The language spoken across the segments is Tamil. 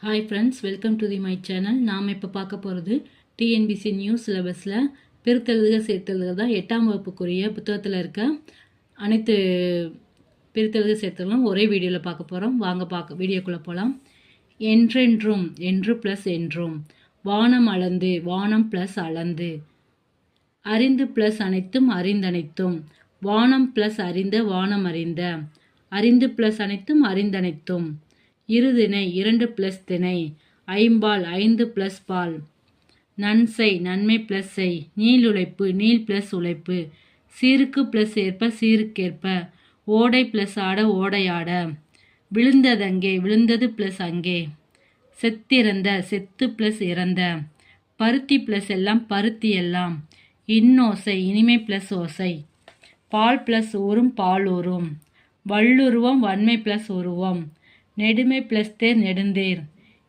Hi friends, welcome to my channel. நாம் இப்போ பார்க்க போகிறது டிஎன்பிசி நியூ சிலபஸில் பிரித்தெழுதுக சேர்த்தெழுதுக தான் 8ஆம் வகுப்புக்குரிய புத்தகத்தில் இருக்க அனைத்து பிரித்தெழுதுக சேர்த்தெழுதுகளும் ஒரே வீடியோவில் பார்க்க போகிறோம். வாங்க வீடியோக்குள்ளே போகலாம். என்றென்றும், என்று ப்ளஸ் என்றும், வானம் அளந்து, வானம் ப்ளஸ் அளந்து, அறிந்து ப்ளஸ் அனைத்தும், அறிந்தனைத்தும், வானம் ப்ளஸ் அறிந்த, வானம் அறிந்த, அறிந்து ப்ளஸ் அனைத்தும், அறிந்தனைத்தும், இருதிணை, இரண்டு ப்ளஸ் திணை, ஐம்பால், ஐந்து ப்ளஸ் பால், நன்சை, நன்மை ப்ளஸ் செய், நீள் உழைப்பு, நீள் ப்ளஸ் உழைப்பு, சீருக்கு ப்ளஸ் ஏற்ப, சீருக்கேற்ப, ஓடை ப்ளஸ் ஆட, ஓடையாட, விழுந்ததங்கே, விழுந்தது ப்ளஸ் அங்கே, செத்திறந்த, செத்து ப்ளஸ் இறந்த, பருத்தி ப்ளஸ் எல்லாம், பருத்தி எல்லாம், இன்னோசை, இனிமை ப்ளஸ் ஓசை, பால் ப்ளஸ் ஊரும், பால் ஊரும், வள்ளுருவம், வன்மை ப்ளஸ் உருவம், நெடுமை ப்ளஸ் தேர், நெடுந்தேர்,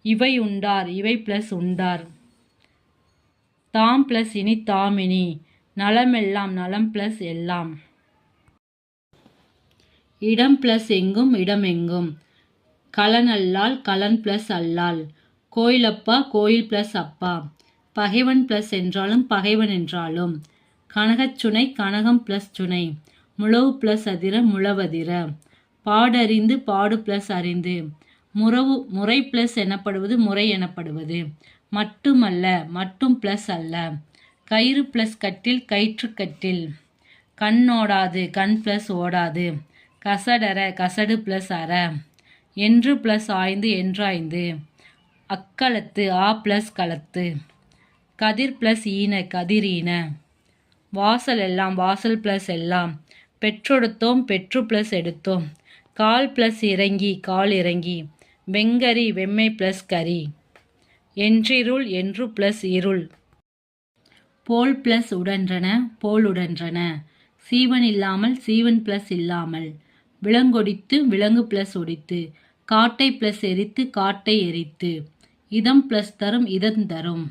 இவை உண்டார், இவை ப்ளஸ் உண்டார், தாம் ப்ளஸ் இனி, தாமினி, நலமெல்லாம், நலம் ப்ளஸ் எல்லாம், இடம் ப்ளஸ் எங்கும், இடமெங்கும், கலனல்லால், கலன் ப்ளஸ் அல்லால், கோயிலப்பா, கோயில் ப்ளஸ் அப்பா, பகைவன் ப்ளஸ் என்றாலும், பகைவன் என்றாலும், கனகச்சுனை, கனகம் ப்ளஸ் சுனை, முழவு ப்ளஸ் அதிர, முழவதிர, பாடறிந்து, பாடு ப்ளஸ் அறிந்து, முறை ப்ளஸ் எனப்படுவது, முறை எனப்படுவது, மட்டுமல்ல, மட்டும் ப்ளஸ் அல்ல, கயிறு ப்ளஸ் கட்டில், கயிற்று கட்டில், கண்ணோடாது, கண் ப்ளஸ் ஓடாது, கசடர, கசடு ப்ளஸ் அற, என்று ப்ளஸ் ஆய்ந்து, என்றாய்ந்து, அக்களத்து, ஆ ப்ளஸ் களத்து, கதிர் ப்ளஸ் ஈன, கதிரீன, வாசல் எல்லாம், வாசல் ப்ளஸ் எல்லாம், பெற்றொடுத்தோம், பெற்று ப்ளஸ் எடுத்தோம், கால் ப்ளஸ் இறங்கி, கால் இறங்கி, வெங்கரி, வெம்மை ப்ளஸ் கரி, என்றிருள், என்று ப்ளஸ் இருள், போல் ப்ளஸ் உடன்றன, போல் உடன்றன, சீவன் இல்லாமல், சீவன் ப்ளஸ் இல்லாமல், விலங்கொடித்து, விலங்கு ப்ளஸ் ஒடித்து, காட்டை ப்ளஸ் எரித்து, காட்டை எரித்து, இதம் ப்ளஸ் தரும், இதம் தரும்,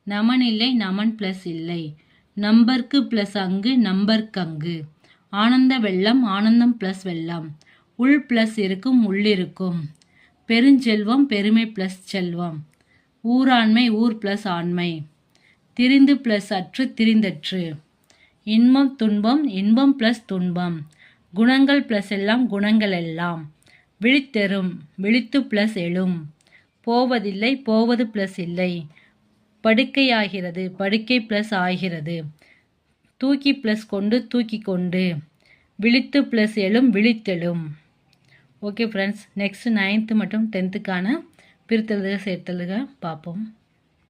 நமன் இல்லை, நமன் ப்ளஸ் இல்லை, நம்பர்க்கு ப்ளஸ் அங்கு, நம்பர்க்கங்கு, ஆனந்த வெள்ளம், ஆனந்தம் ப்ளஸ் வெள்ளம், உள் ப்ளஸ் இருக்கும், உள்ளிருக்கும், பெருஞ்செல்வம், பெருமை ப்ளஸ் செல்வம், ஊராண்மை, ஊர் ப்ளஸ் ஆண்மை, திரிந்து ப்ளஸ் அற்று, திரிந்தற்று, இன்பம், துன்பம், இன்பம் ப்ளஸ் துன்பம், குணங்கள் ப்ளஸ் எல்லாம், குணங்கள் எல்லாம், விழித்தெரும், விழித்து ப்ளஸ் எழும், போவதில்லை, போவது ப்ளஸ் இல்லை, படுக்கையாகிறது, படுக்கை ப்ளஸ் ஆகிறது, தூக்கி ப்ளஸ் கொண்டு, தூக்கி கொண்டு, விழித்து ப்ளஸ் எழும், விழித்தெழும். ஓகே ஃப்ரெண்ட்ஸ், நெக்ஸ்ட் 9th மற்றும் 10th பிரித்தெழுதுக சேர்த்தெழுதுக பார்ப்போம்.